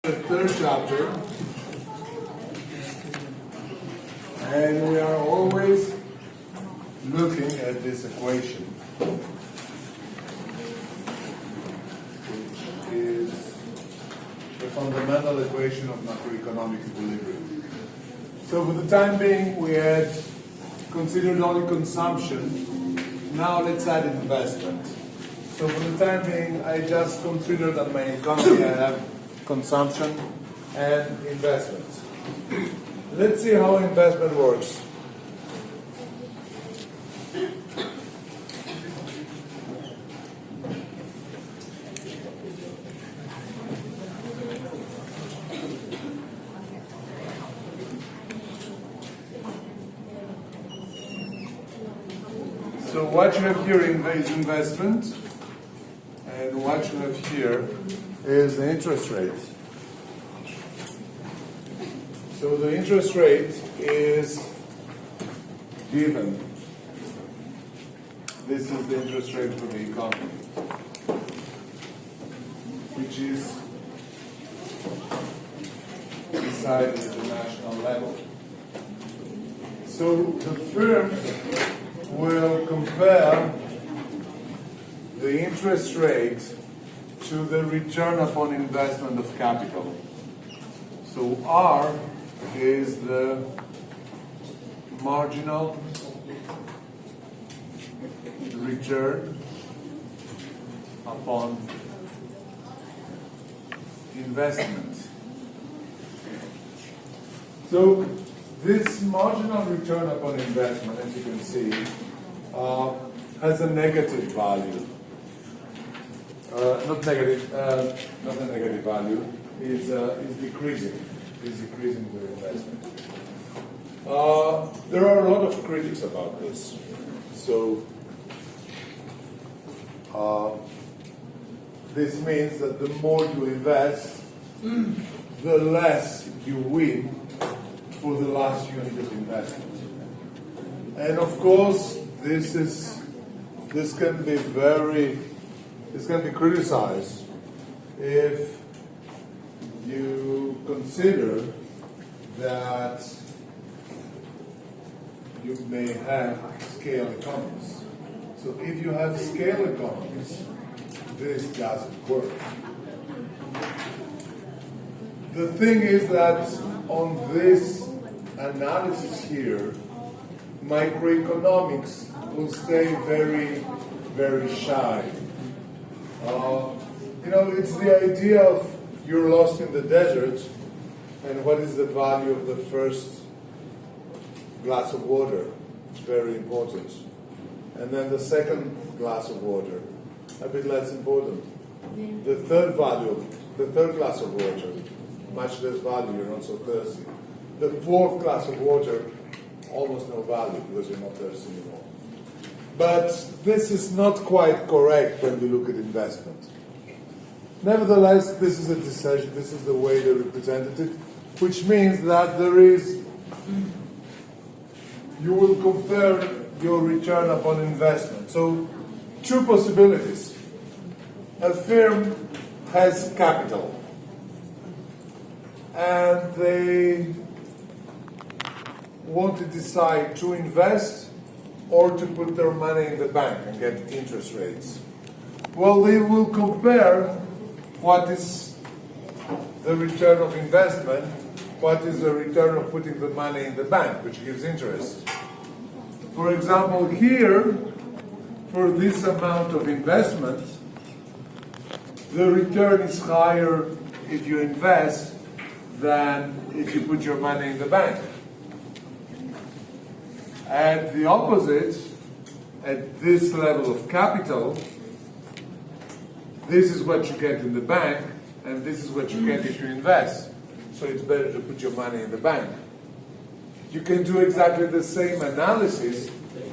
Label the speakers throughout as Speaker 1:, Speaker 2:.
Speaker 1: The third chapter, and we are always looking at this equation, which is the fundamental equation of macroeconomic equilibrium. So for the time being, we had considered only consumption. Now let's add investment. So for the time being, I just consider that my economy I have consumption and investment. Let's see how investment works. So what you have here is investment, and what you have here is the interest rate. So the interest rate is given. This is the interest rate for the economy, which is decided at the national level. So the firms will compare the interest rate to the return upon investment of capital. So R is the marginal return upon investment. So this marginal return upon investment, as you can see, has a negative value. Not a negative value, is decreasing. Is decreasing the investment. There are a lot of critics about this. So this means that the more you invest, the less you win for the last unit of investment. And of course, this can be criticized if you consider that you may have scale economies. So if you have scale economies, this doesn't work. The thing is that on this analysis here, microeconomics will stay very, very shy. It's the idea of you're lost in the desert, and what is the value of the first glass of water? It's very important. And then the second glass of water, a bit less important. The third glass of water, much less value, you're not so thirsty. The fourth glass of water, almost no value because you're not thirsty anymore. But this is not quite correct when we look at investment. Nevertheless, this is a decision, this is the way they represented it, which means that you will compare your return upon investment. So, two possibilities. A firm has capital, and they want to decide to invest or to put their money in the bank and get interest rates. Well, they will compare what is the return of investment, what is the return of putting the money in the bank, which gives interest. For example, here, for this amount of investment, the return is higher if you invest than if you put your money in the bank. At the opposite, at this level of capital, this is what you get in the bank, and this is what you get if you invest. So it's better to put your money in the bank. You can do exactly the same analysis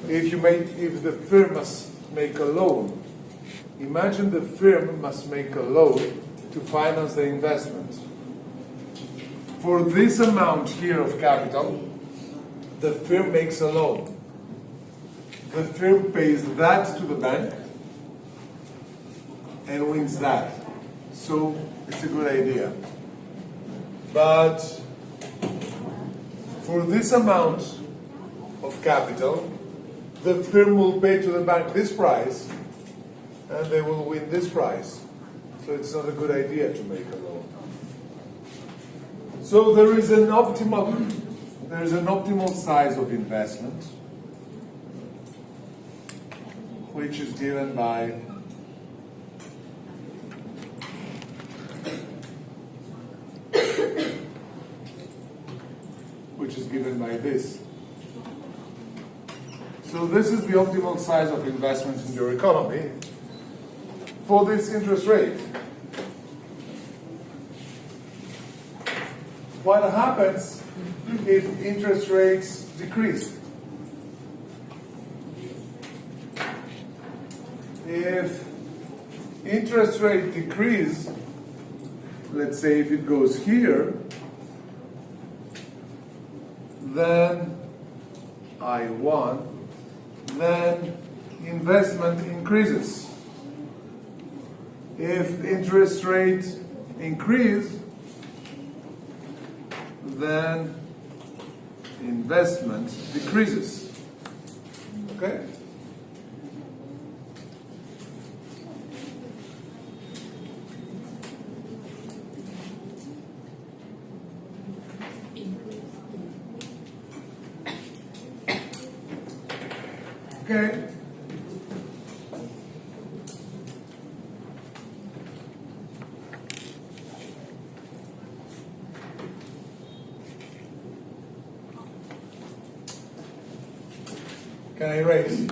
Speaker 1: if the firm must make a loan. Imagine the firm must make a loan to finance the investment. For this amount here of capital, the firm makes a loan. The firm pays that to the bank and wins that. So it's a good idea. But for this amount of capital, the firm will pay to the bank this price, and they will win this price. So it's not a good idea to make a loan. So there is an optimal size of investment, which is given by this. So this is the optimal size of investment in your economy for this interest rate. What happens if interest rates decrease? If interest rate decrease, let's say if it goes here, then I1, then investment increases. If interest rate increase, then investment decreases. Okay? Okay. Can I erase?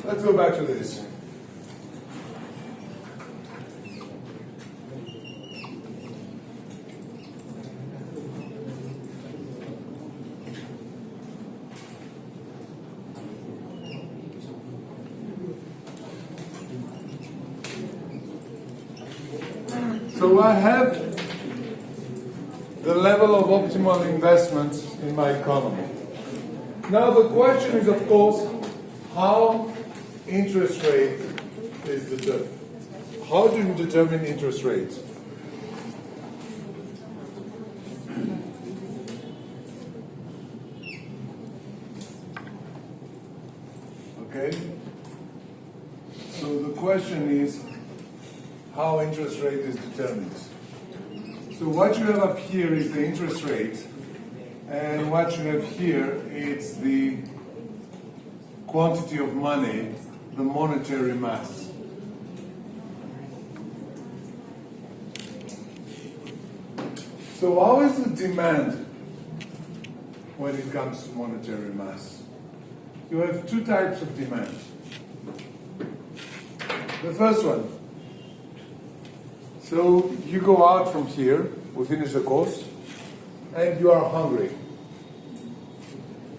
Speaker 1: Let's go back to this. So I have the level of optimal investment in my economy. Now the question is, of course, how interest rate is determined. How do you determine interest rate? Okay? So the question is, how interest rate is determined. So what you have up here is the interest rate, and what you have here is the quantity of money, the monetary mass. So how is the demand when it comes to monetary mass? You have two types of demand. The first one, so you go out from here, we finish the course, and you are hungry.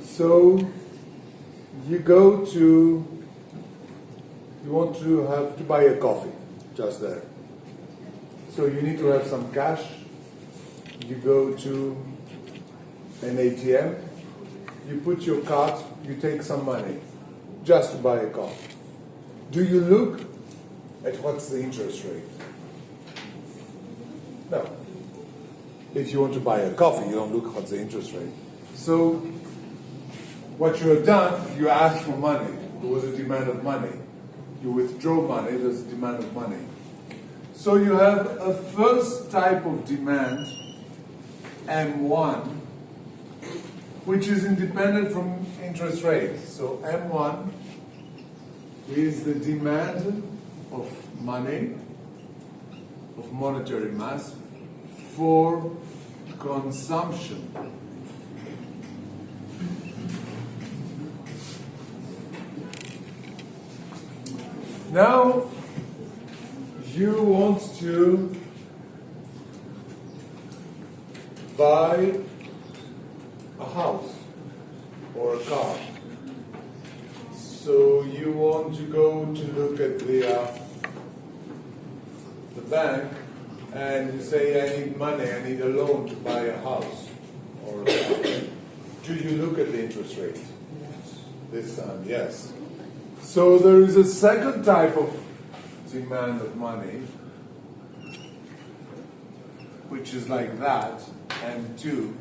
Speaker 1: So you want to buy a coffee just there. So you need to have some cash. You go to an ATM, you put your card, you take some money just to buy a coffee. Do you look at what's the interest rate? No. If you want to buy a coffee, you don't look at what's the interest rate. So what you have done, you ask for money. There was a demand of money. You withdraw money, there's a demand of money. So you have a first type of demand, M1, which is independent from interest rate. So M1 is the demand of money, of monetary mass, for consumption. Now, you want to buy a house or a car. So you want to go to look at the bank and you say, I need money, I need a loan to buy a house or a car. Do you look at the interest rate? This time, yes. So there is a second type of demand of money, which is like that, M2,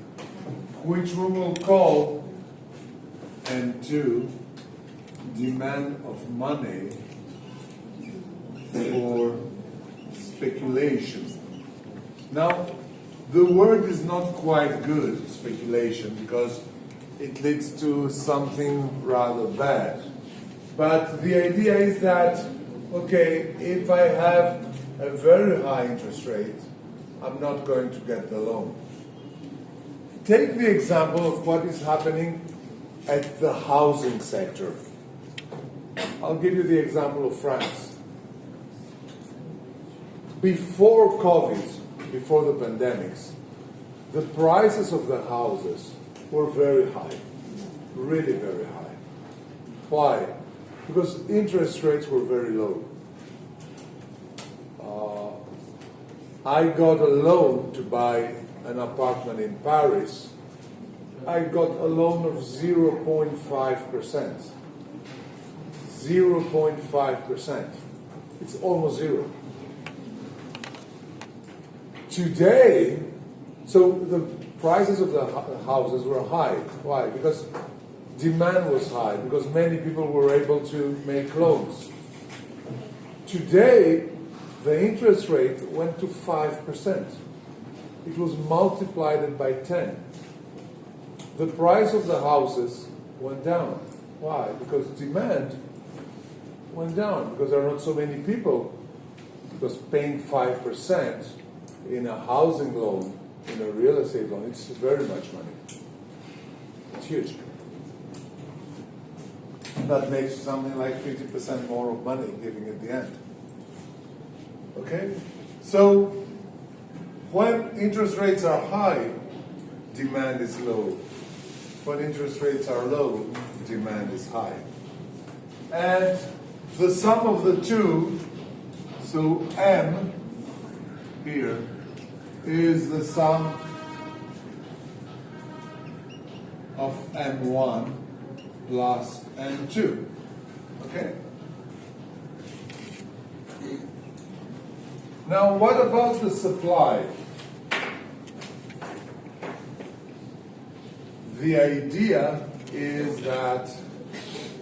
Speaker 1: which we will call M2, demand of money for speculation. Now, the word is not quite good, speculation, because it leads to something rather bad. But the idea is that, okay, if I have a very high interest rate, I'm not going to get the loan. Take the example of what is happening at the housing sector. I'll give you the example of France. Before COVID, before the pandemics, the prices of the houses were very high, really very high. Why? Because interest rates were very low. I got a loan to buy an apartment in Paris. I got a loan of 0.5%. 0.5%. It's almost zero. Today, so the prices of the houses were high. Why? Because demand was high, because many people were able to make loans. Today, the interest rate went to 5%. It was multiplied by 10. The price of the houses went down. Why? Because demand went down, because there are not so many people, because paying 5% in a housing loan, in a real estate loan, it's very much money. It's huge. That makes something like 50% more of money giving at the end. Okay? So, when interest rates are high, demand is low. When interest rates are low, demand is high. And the sum of the two, so M here, is the sum of M1 plus M2. Okay? Now, what about the supply? The idea is that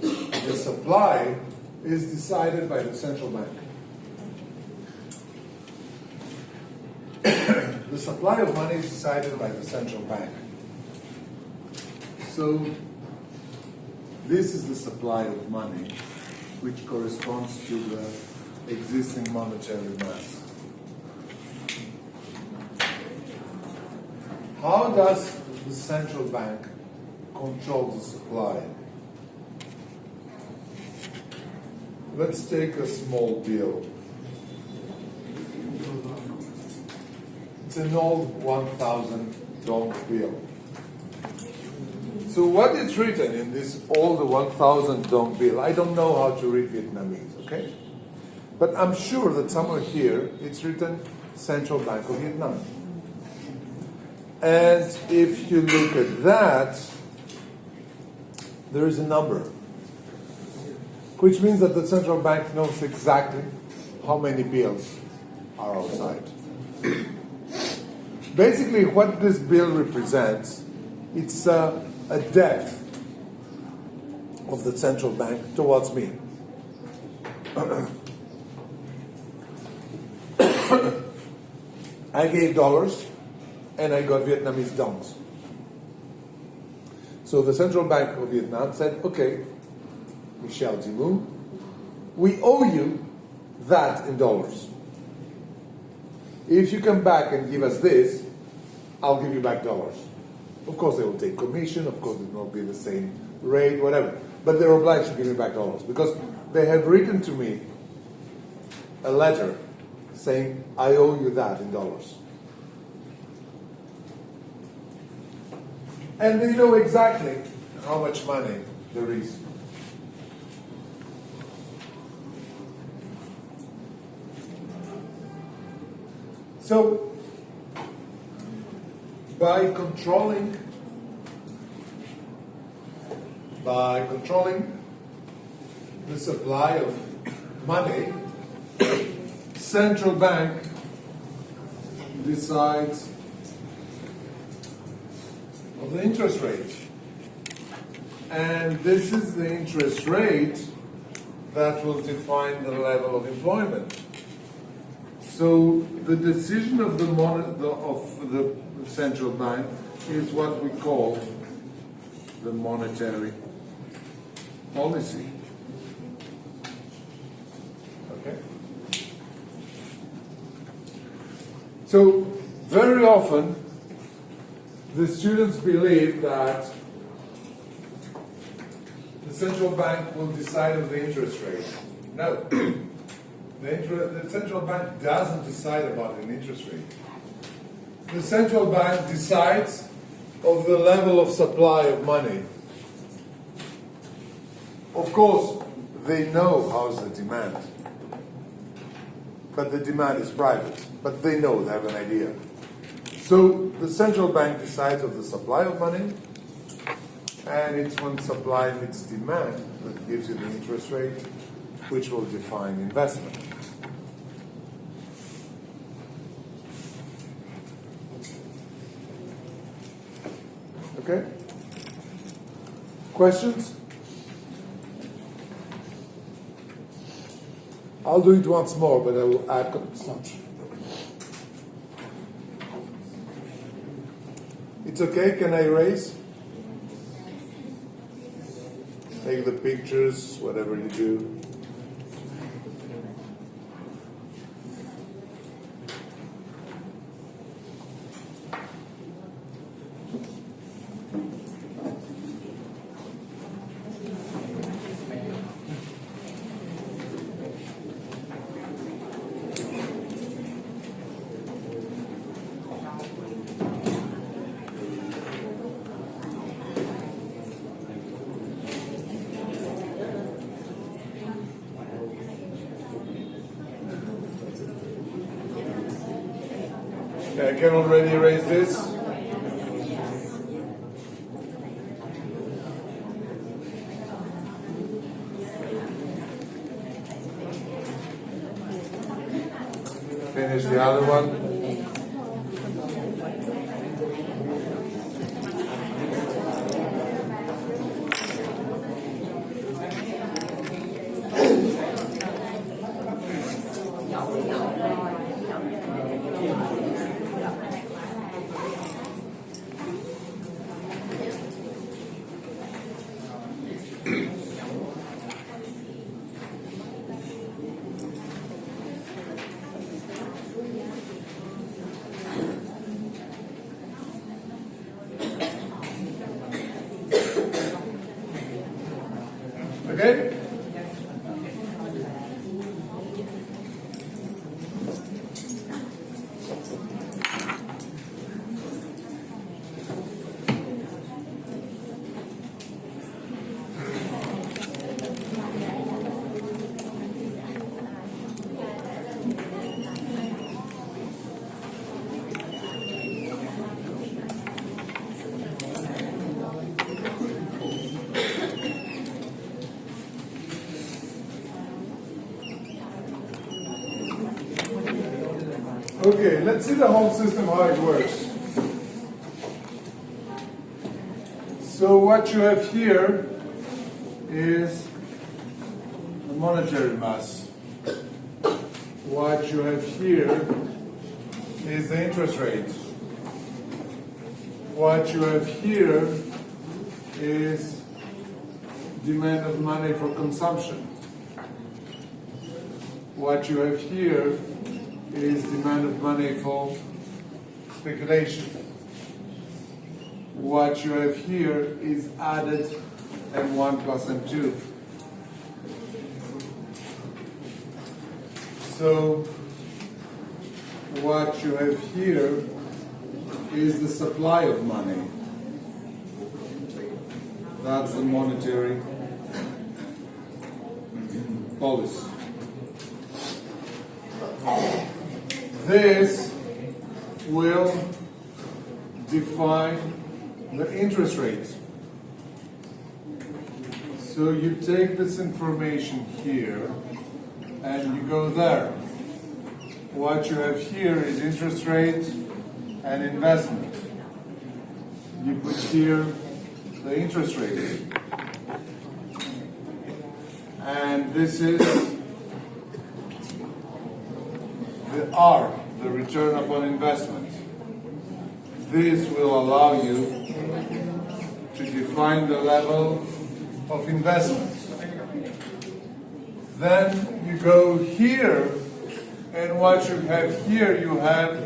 Speaker 1: the supply is decided by the central bank. The supply of money is decided by the central bank. So, this is the supply of money, which corresponds to the existing monetary mass. How does the central bank control the supply? Let's take a small bill. It's an old 1,000 dong bill. So what is written in this old 1,000 dong bill? I don't know how to read Vietnamese, okay? But I'm sure that somewhere here it's written Central Bank of Vietnam. And if you look at that, there is a number, which means that the central bank knows exactly how many bills are outside. Basically, what this bill represents, it's a debt of the central bank towards me. I gave dollars and I got Vietnamese dongs. So the Central Bank of Vietnam said, okay, Michel Dimou, we owe you that in dollars. If you come back and give us this, I'll give you back dollars. Of course, they will take commission, of course, it will not be the same rate, whatever. But they're obliged to give me back dollars because they have written to me a letter saying, I owe you that in dollars. And they know exactly how much money there is. So, by controlling by controlling the supply of money, central bank decides of the interest rate. And this is the interest rate that will define the level of employment. So the decision of the central bank is what we call the monetary policy. Okay? So very often the students believe that the central bank will decide on the interest rate. No. The central bank doesn't decide about an interest rate. The central bank decides of the level of supply of money. Of course, they know how's the demand. But the demand is private. But they know, they have an idea. So the central bank decides of the supply of money, and it's when supply meets demand that gives you the interest rate, which will define investment. Okay? Questions? I'll do it once more, but I will add consumption. It's okay, can I erase? Take the pictures, whatever you do. I can already erase this. Finish the other one. Okay? Okay, let's see the whole system, how it works. So what you have here is the monetary mass. What you have here is the interest rate. What you have here is demand of money for consumption. What you have here is demand of money for speculation. What you have here is added M1 plus M2. So what you have here is the supply of money. That's the monetary policy. This will define the interest rate. So you take this information here and you go there. What you have here is interest rate and investment. You put here the interest rate. And this is the R, the return upon investment. This will allow you to define the level of investment. Then you go here, and what you have here, you have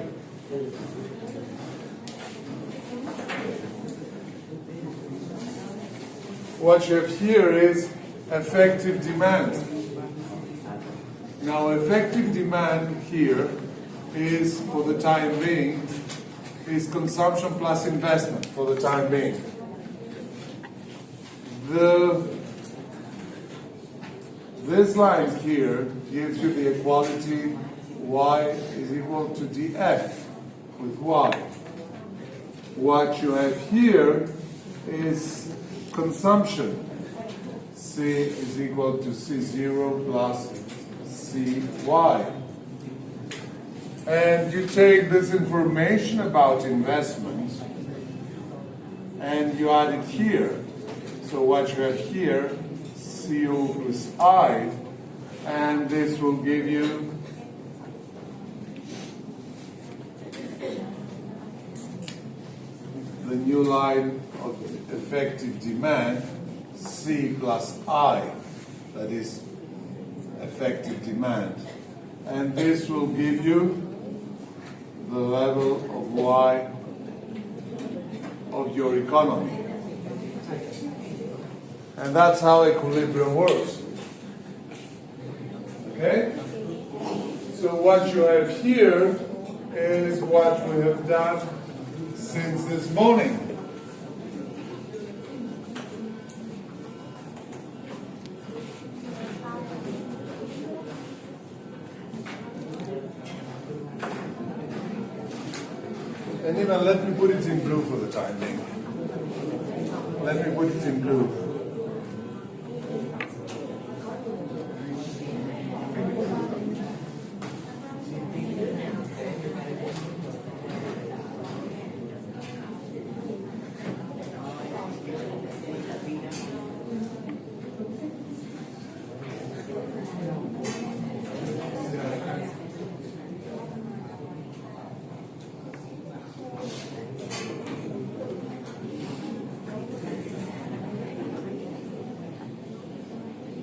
Speaker 1: what you have here is effective demand. Now, effective demand here is, for the time being, is consumption plus investment for the time being. This line here gives you the equality y is equal to df with y. What you have here is consumption. C is equal to C0 plus Cy. And you take this information about investment and you add it here. So what you have here, CO plus I, and this will give you the new line of effective demand, C plus I, that is effective demand. And this will give you the level of Y of your economy. And that's how equilibrium works. Okay? So what you have here is what we have done since this morning. And even let me put it in blue for the time being. Let me put it in blue.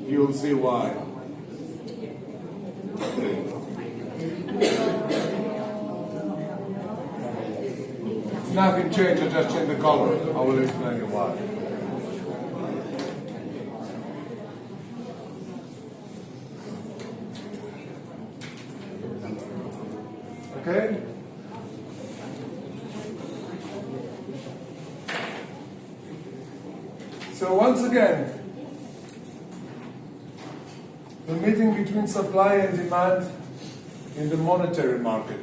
Speaker 1: You'll see why. Nothing changed, I just changed the color. I will explain you why. Okay? So once again, the meeting between supply and demand in the monetary market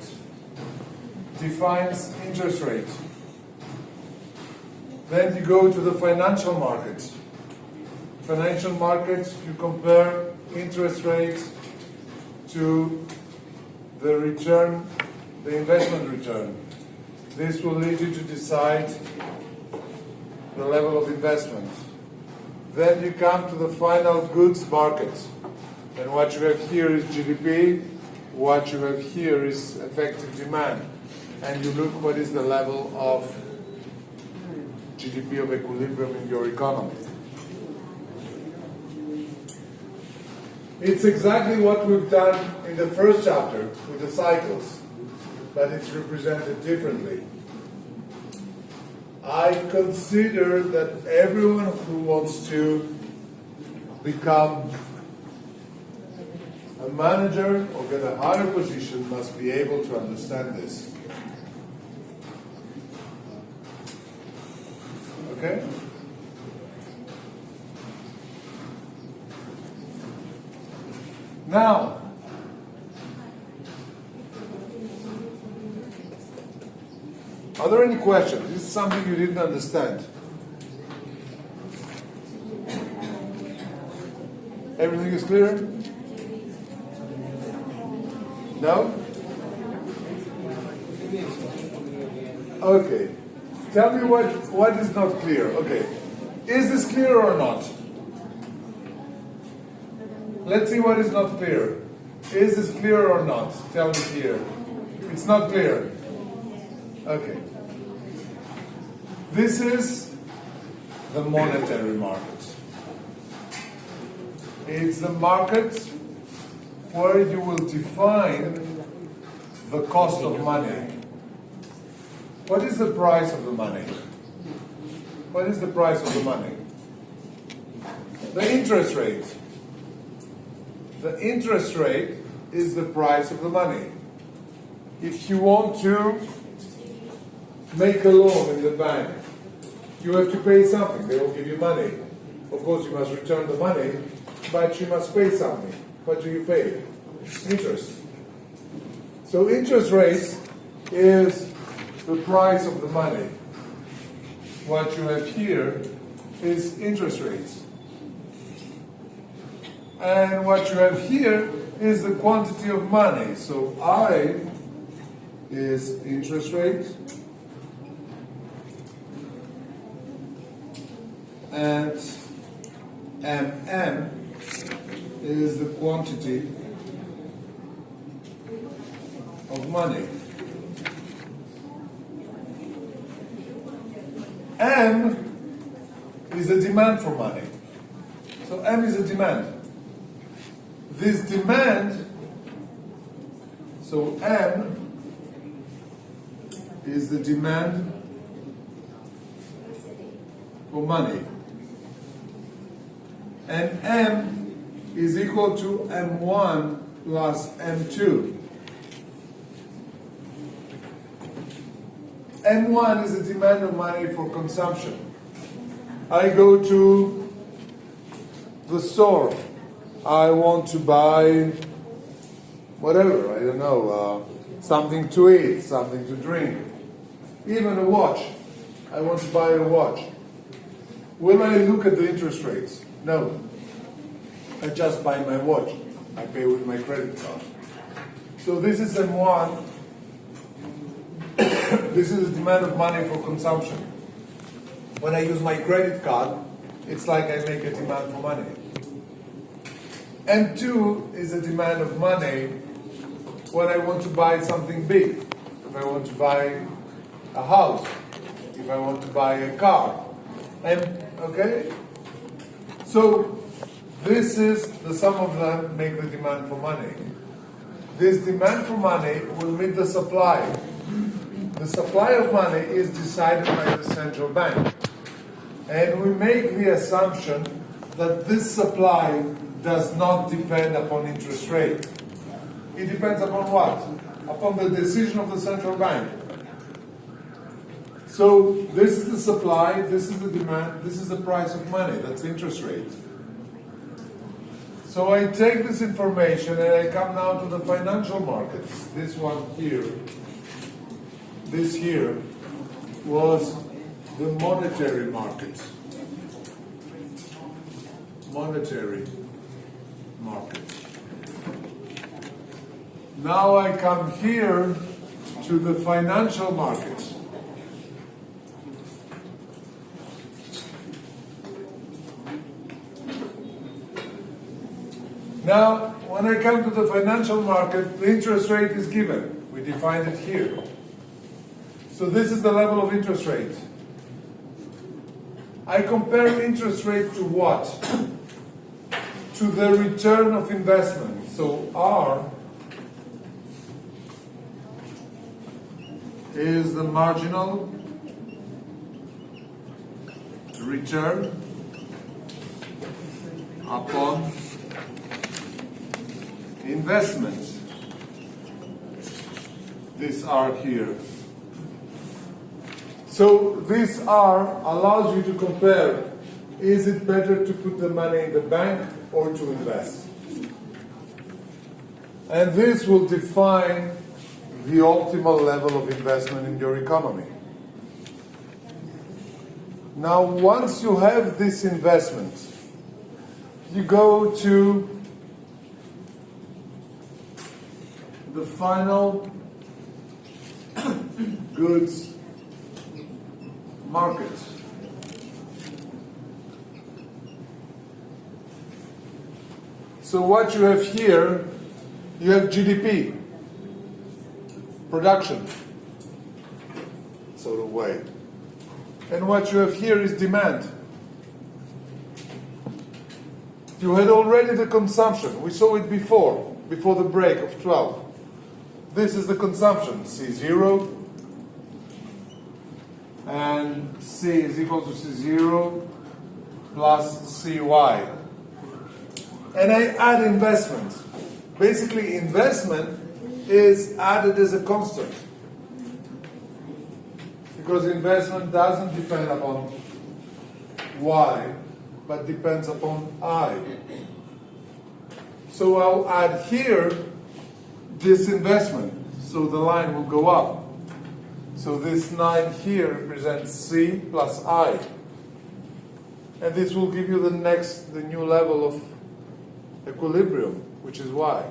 Speaker 1: defines interest rate. Then you go to the financial market. Financial market, you compare interest rate to the return, the investment return. This will lead you to decide the level of investment. Then you come to the final goods market. And what you have here is GDP, what you have here is effective demand. And you look what is the level of GDP of equilibrium in your economy. It's exactly what we've done in the first chapter with the cycles, but it's represented differently. I consider that everyone who wants to become a manager or get a higher position must be able to understand this. Okay? Now, are there any questions? This is something you didn't understand. Everything is clear? No? Okay. Tell me what is not clear. Okay. Is this clear or not? Let's see what is not clear. Is this clear or not? Tell me here. It's not clear. Okay. This is the monetary market. It's the market where you will define the cost of money. What is the price of the money? What is the price of the money? The interest rate. The interest rate is the price of the money. If you want to make a loan in the bank, you have to pay something. They will give you money. Of course, you must return the money, but you must pay something. What do you pay? Interest. So interest rate is the price of the money. What you have here is interest rates. And what you have here is the quantity of money. So I is interest rate, and MM is the quantity of money. M is the demand for money. So M is a demand. This demand, so M is the demand for money. And M is equal to M1 plus M2. M1 is the demand of money for consumption. I go to the store. I want to buy whatever, I don't know, something to eat, something to drink, even a watch. I want to buy a watch. Will I look at the interest rates? No. I just buy my watch. I pay with my credit card. So this is M1. This is the demand of money for consumption. When I use my credit card, it's like I make a demand for money. M2 is a demand of money when I want to buy something big. If I want to buy a house, if I want to buy a car. Okay? So this is the sum of them make the demand for money. This demand for money will meet the supply. The supply of money is decided by the central bank. And we make the assumption that this supply does not depend upon interest rate. It depends upon what? Upon the decision of the central bank. So this is the supply, this is the demand, this is the price of money, that's the interest rate. So I take this information and I come now to the financial markets. This one here, this here was the monetary market. Monetary market. Now I come here to the financial market. Now, when I come to the financial market, the interest rate is given. We defined it here. So this is the level of interest rate. I compare interest rate to what? To the return of investment. So R is the marginal return upon investment. This R here. So this R allows you to compare, is it better to put the money in the bank or to invest? And this will define the optimal level of investment in your economy. Now, once you have this investment, you go to the final goods market. So what you have here, you have GDP, production, sort of way. And what you have here is demand. You had already the consumption. We saw it before the break of 12. This is the consumption, C0, and C is equal to C0 plus CY. And I add investment. Basically, investment is added as a constant, because investment doesn't depend upon Y, but depends upon I. So I'll add here this investment, so the line will go up. So this line here represents C plus I. And this will give you the new level of equilibrium, which is Y.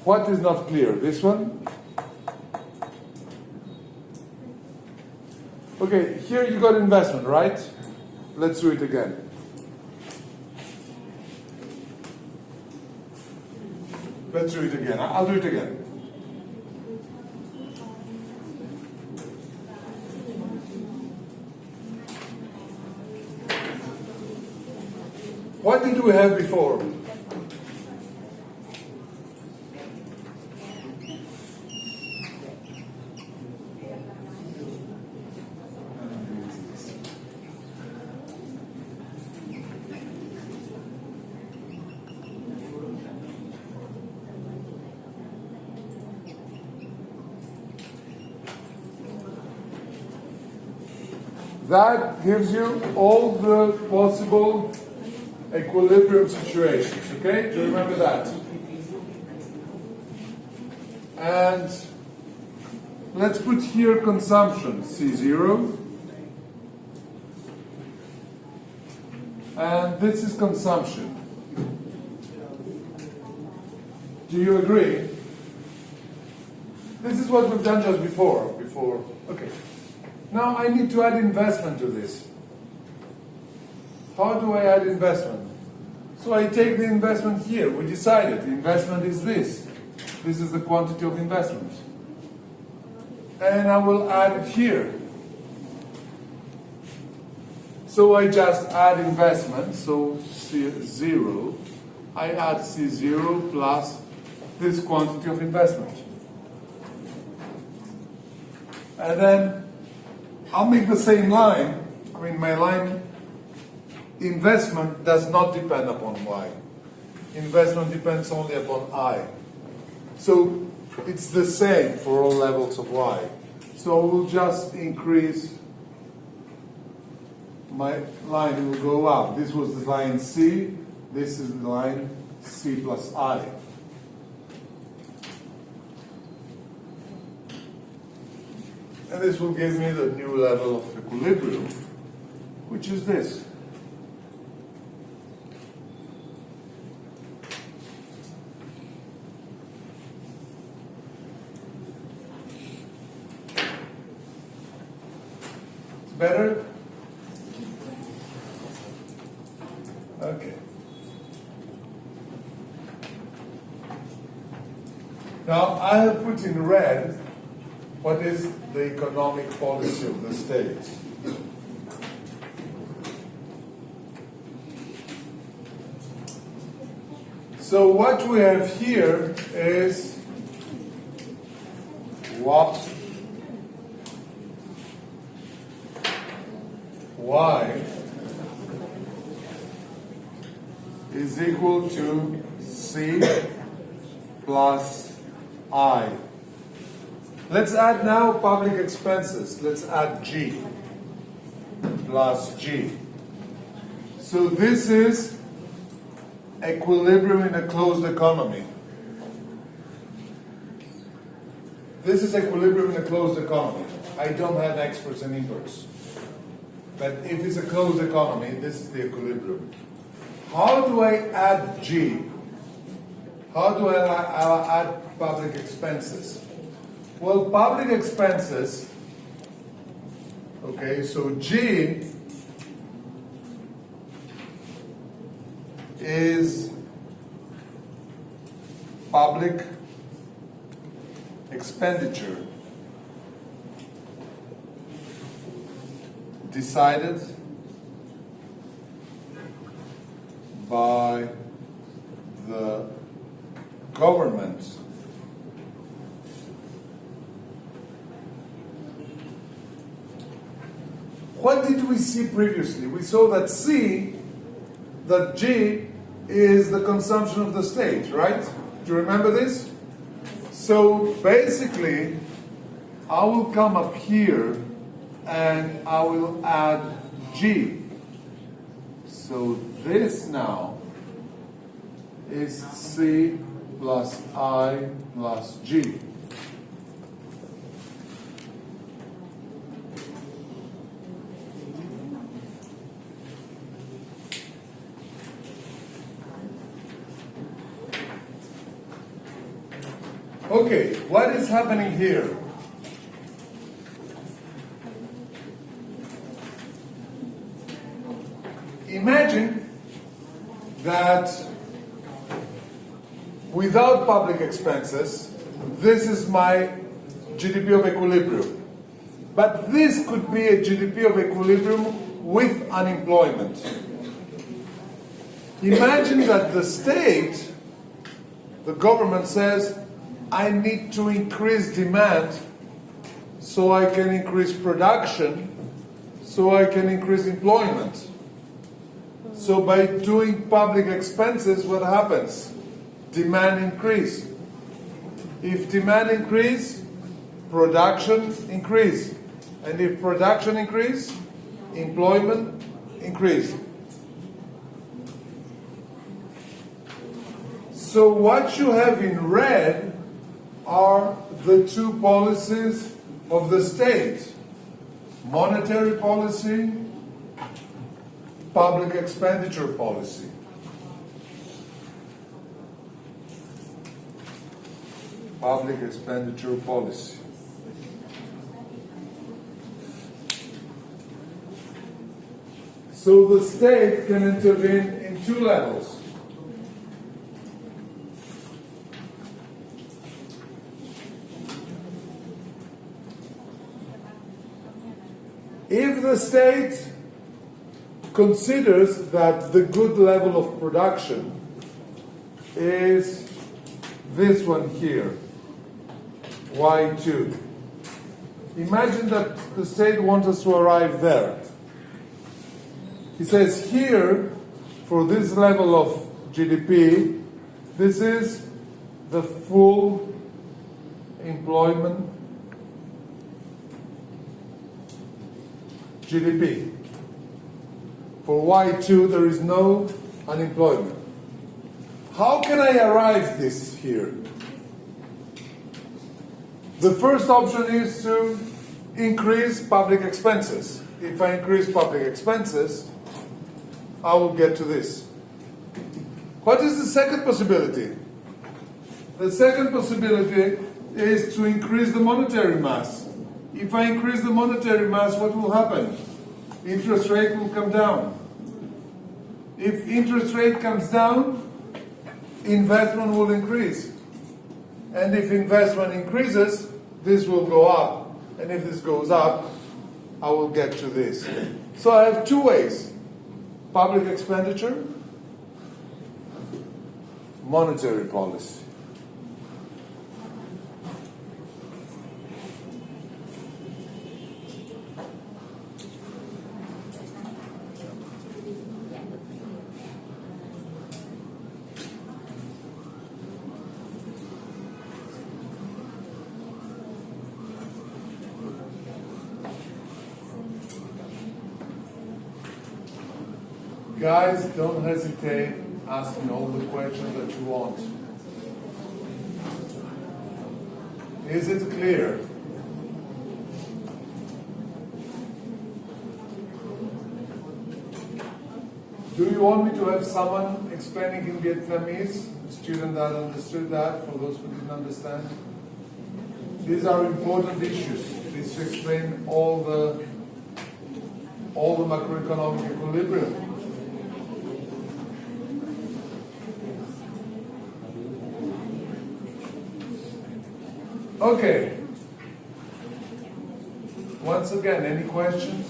Speaker 1: What is not clear? This one? Okay, here you got investment, right? Let's do it again. Let's do it again. I'll do it again. What did we have before? That gives you all the possible equilibrium situations, okay? Do you remember that? And let's put here consumption, C0. And this is consumption. Do you agree? This is what we've done just before. Okay. Now I need to add investment to this. How do I add investment? So I take the investment here. We decided the investment is this. This is the quantity of investment. And I will add it here. So I just add investment. So C0. I add C0 plus this quantity of investment. And then I'll make the same line. I mean, my line investment does not depend upon Y. Investment depends only upon I. So it's the same for all levels of Y. So I will just increase my line, it will go up. This was the line C, this is the line C plus I. And this will give me the new level of equilibrium, which is this. It's better? Okay. Now I have put in red what is the economic policy of the state. So what we have here is what Y is equal to C plus I. Let's add now public expenses. Let's add G plus G. So this is equilibrium in a closed economy. This is equilibrium in a closed economy. I don't have exports and imports. But if it's a closed economy, this is the equilibrium. How do I add G? How do I add public expenses? Well, public expenses, okay, so G is public expenditure decided by the government What did we see previously? We saw that G is the consumption of the state, right? Do you remember this? So basically, I will come up here and I will add G. So this now is C plus I plus G. Okay, what is happening here? Imagine that without public expenses, this is my GDP of equilibrium. But this could be a GDP of equilibrium with unemployment. Imagine that the state, the government says, I need to increase demand so I can increase production, so I can increase employment. So by doing public expenses, what happens? Demand increase. If demand increase, production increase. And if production increase, employment increase. So what you have in red are the two policies of the state: monetary policy, public expenditure policy. Public expenditure policy. So the state can intervene in two levels. If the state considers that the good level of production is this one here, Y2. Imagine that the state wants us to arrive there. He says here, for this level of GDP, this is the full employment GDP. For Y2, there is no unemployment. How can I arrive this here? The first option is to increase public expenses. If I increase public expenses, I will get to this. What is the second possibility? The second possibility is to increase the monetary mass. If I increase the monetary mass, what will happen? Interest rate will come down. If interest rate comes down, investment will increase. And if investment increases, this will go up. And if this goes up, I will get to this. So I have two ways: public expenditure, monetary policy. Guys, don't hesitate asking all the questions that you want. Is it clear? Do you want me to have someone explaining in Vietnamese? A student that understood that, for those who didn't understand? These are important issues. These explain all the macroeconomic equilibrium. Okay. Once again, any questions?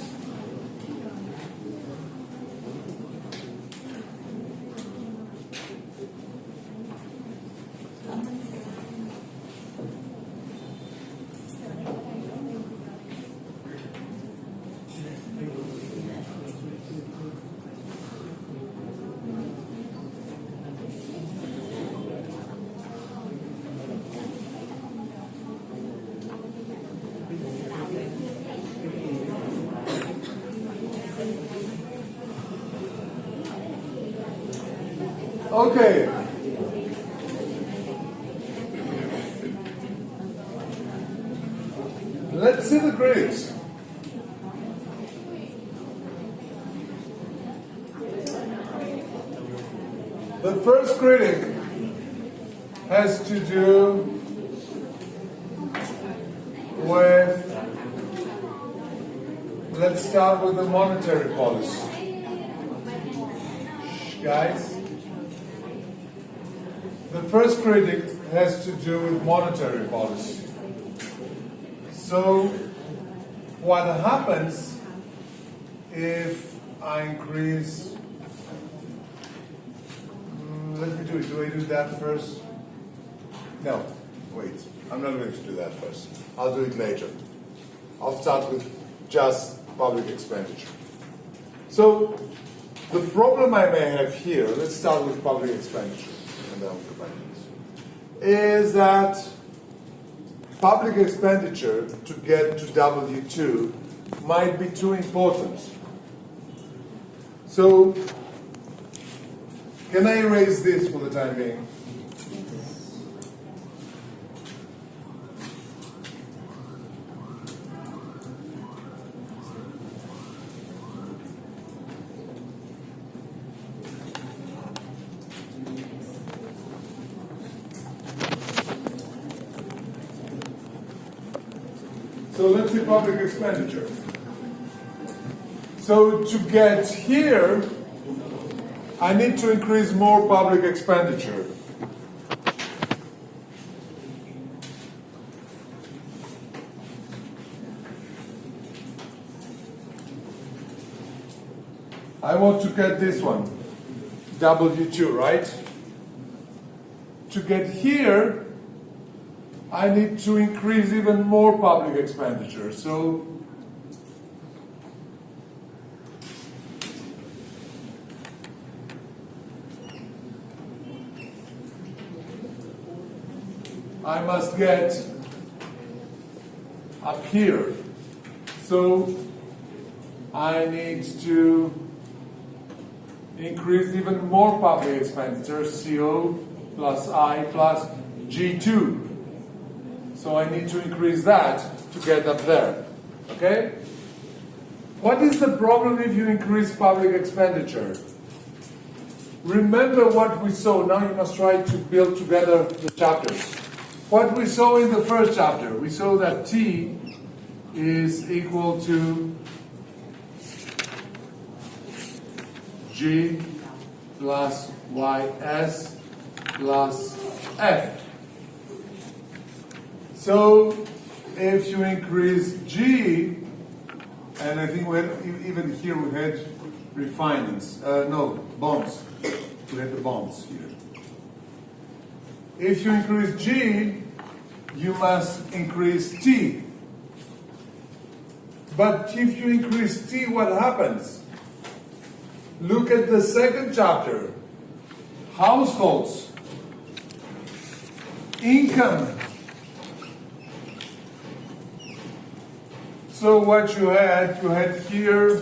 Speaker 1: Okay. Let's see the critics. The first critic has to do with, let's start with the monetary policy. Guys. The first critic has to do with monetary policy. So, what happens if I increase, let me do it, do I do that first? No, wait, I'm not going to do that first. I'll do it later. I'll start with just public expenditure. So, the problem I may have here, let's start with public expenditure. Is that public expenditure to get to W2 might be too important. So, can I erase this for the time being? So let's see public expenditure. So to get here, I need to increase more public expenditure. I want to get this one, W2, right? To get here, I need to increase even more public expenditure. So I must get up here. So I need to increase even more public expenditure, CO plus I plus G2. So I need to increase that to get up there. Okay? What is the problem if you increase public expenditure? Remember what we saw. Now you must try to build together the chapters. What we saw in the first chapter. We saw that T is equal to G plus YS plus F. So if you increase G, and I think we had, even here we had refinance, bonds. We had the bonds here. If you increase G, you must increase T. But if you increase T, what happens? Look at the second chapter. Households. Income. So what you had here,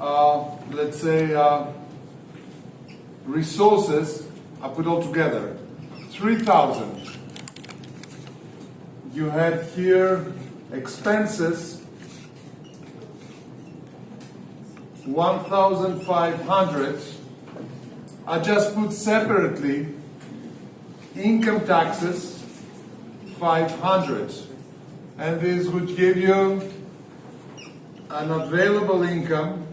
Speaker 1: let's say resources, I put all together, 3,000. You had here expenses, 1,500, I just put separately income taxes 500, and this would give you an available income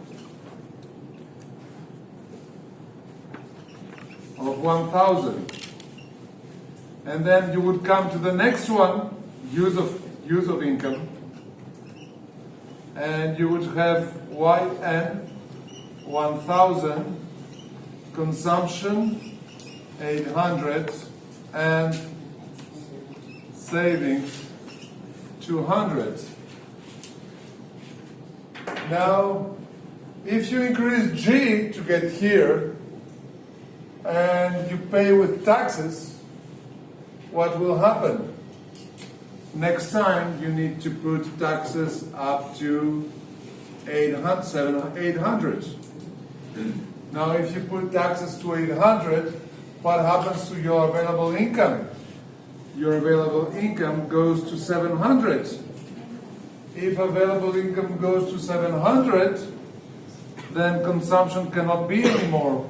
Speaker 1: of 1,000. And then you would come to the next one, use of income, and you would have YN 1,000, consumption 800, and savings 200. Now, if you increase G to get here, and you pay with taxes, what will happen? Next time you need to put taxes up to 800. Now if you put taxes to 800, what happens to your available income? Your available income goes to 700. If available income goes to 700, then consumption cannot be anymore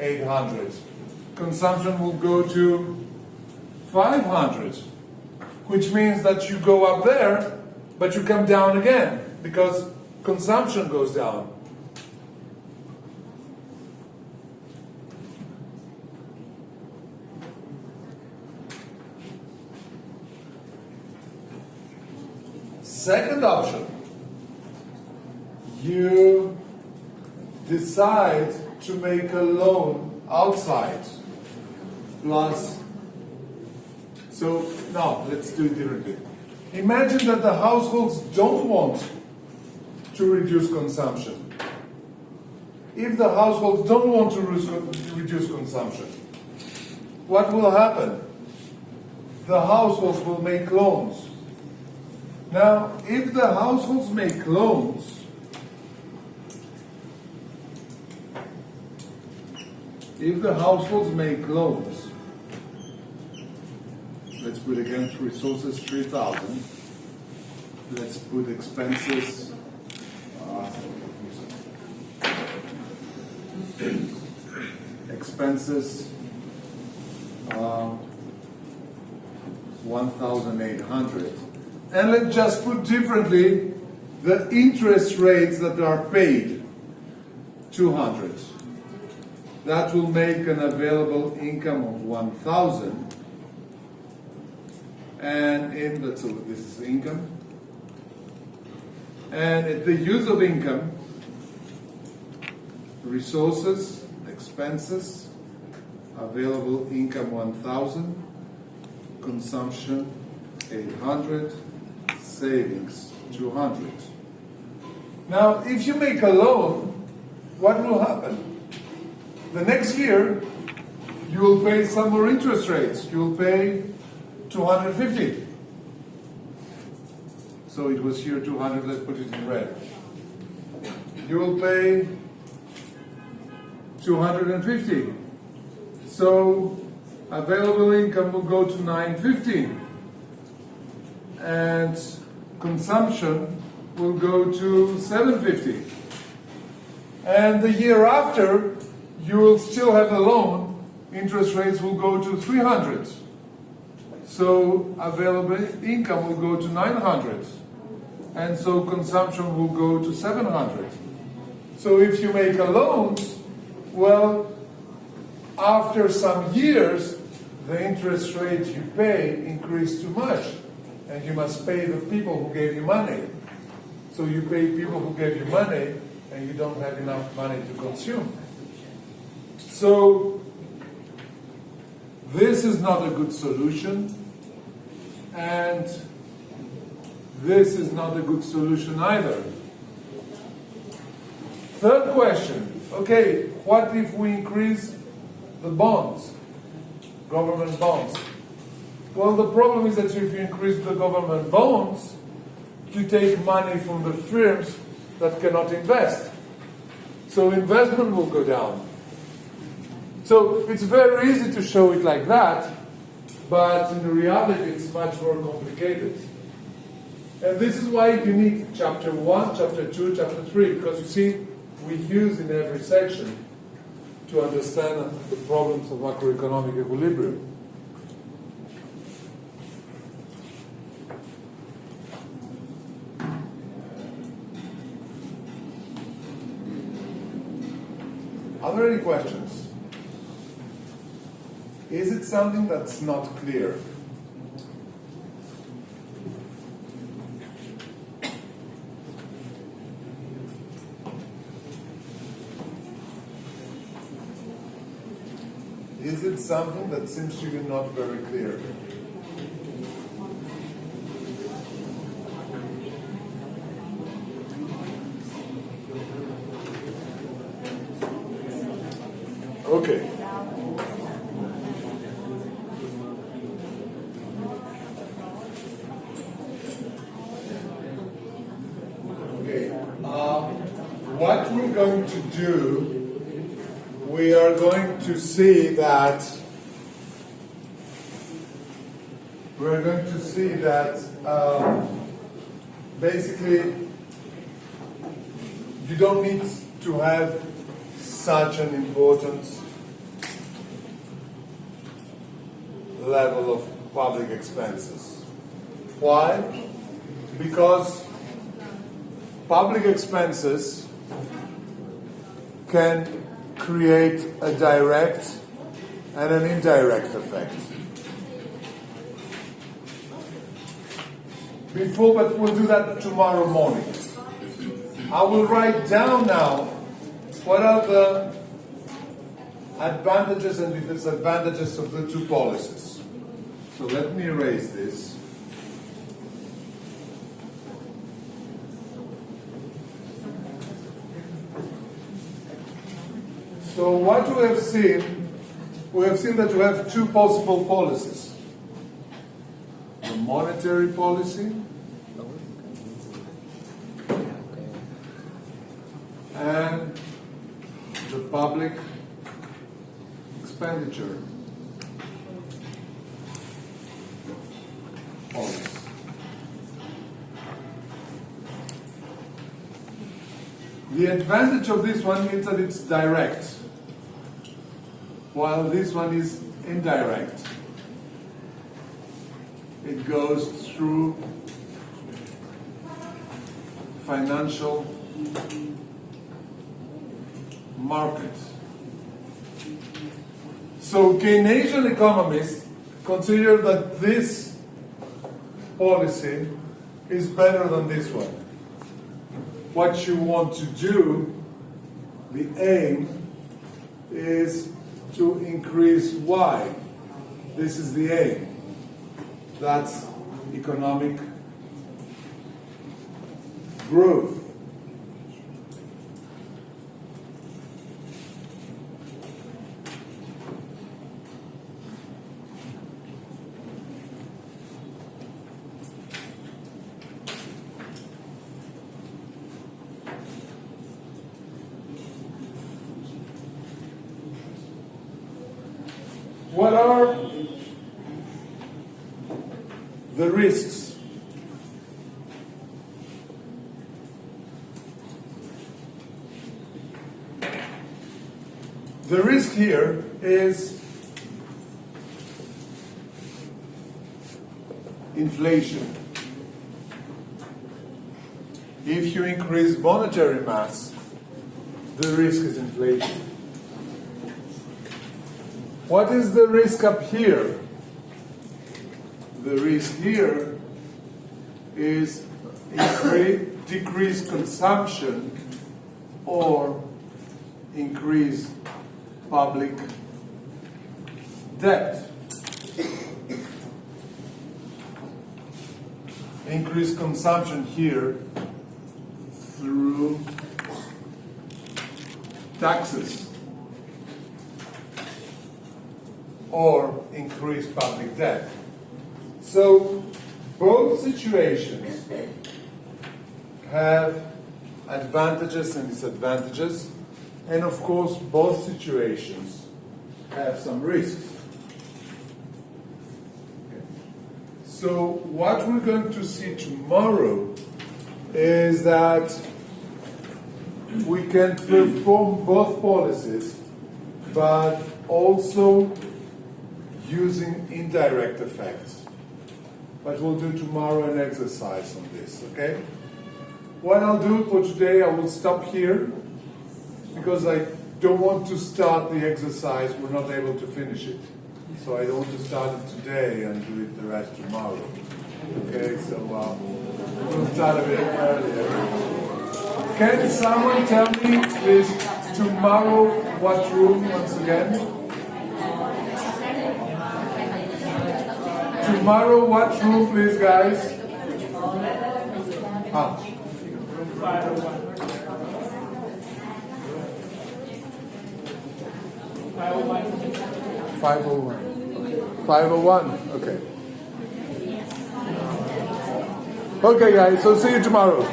Speaker 1: 800. Consumption will go to 500, which means that you go up there, but you come down again, because consumption goes down. Second option, you decide to make a loan outside, plus, so now let's do it differently. Imagine that the households don't want to reduce consumption. If the households don't want to reduce consumption, what will happen? The households will make loans. Now, if the households make loans, let's put again resources 3,000. Let's put expenses. Expenses 1,800. And let's just put differently the interest rates that are paid, 200. That will make an available income of 1,000. And this is income. And at the use of income, resources, expenses, available income 1,000, consumption 800, savings 200. Now, if you make a loan, what will happen? The next year, you will pay some more interest rates. You will pay 250. So it was here 200, let's put it in red. You will pay 250. So available income will go to 950. And consumption will go to 750. And the year after, you will still have a loan, interest rates will go to 300. So available income will go to 900. And so consumption will go to 700. So if you make a loan, well, after some years, the interest rate you pay increased too much. And you must pay the people who gave you money. So you pay people who gave you money, and you don't have enough money to consume. So this is not a good solution, and this is not a good solution either. Third question, okay, what if we increase the bonds, government bonds? Well, the problem is that if you increase the government bonds, you take money from the firms that cannot invest. So investment will go down. So it's very easy to show it like that, but in reality it's much more complicated. And this is why you need chapter 1, chapter 2, chapter 3, because you see, we use in every section to understand the problems of macroeconomic equilibrium. Are there any questions? Is it something that's not clear? Is it something that seems to you not very clear? Okay. What we're going to do, we are going to see that basically you don't need to have such an important level of public expenses. Why? Because public expenses can create a direct and an indirect effect. But we'll do that tomorrow morning. I will write down now what are the advantages and disadvantages of the two policies. So let me erase this. So what we have seen that we have two possible policies. The monetary policy and the public expenditure policy. The advantage of this one is that it's direct, while this one is indirect. It goes through financial market. So Keynesian economists consider that this policy is better than this one. What you want to do, the aim, is to increase Y. This is the aim. That's economic growth. What are the risks? The risk here is inflation. If you increase monetary mass, the risk is inflation. What is the risk up here? The risk here is decreased consumption or increased public debt. Increased consumption here through taxes or increased public debt. So both situations have advantages and disadvantages, and of course both situations have some risks. So what we're going to see tomorrow is that we can perform both policies, but also using indirect effects. But we'll do tomorrow an exercise on this, okay? What I'll do for today, I will stop here, because I don't want to start the exercise, we're not able to finish it. So I don't want to start it today and do it the rest tomorrow. Okay, so we'll start a bit earlier. Can someone tell me, please, tomorrow what room once again? Tomorrow what room, please, guys? 501. 501, okay. Okay, guys, so see you tomorrow.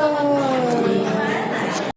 Speaker 2: Oh.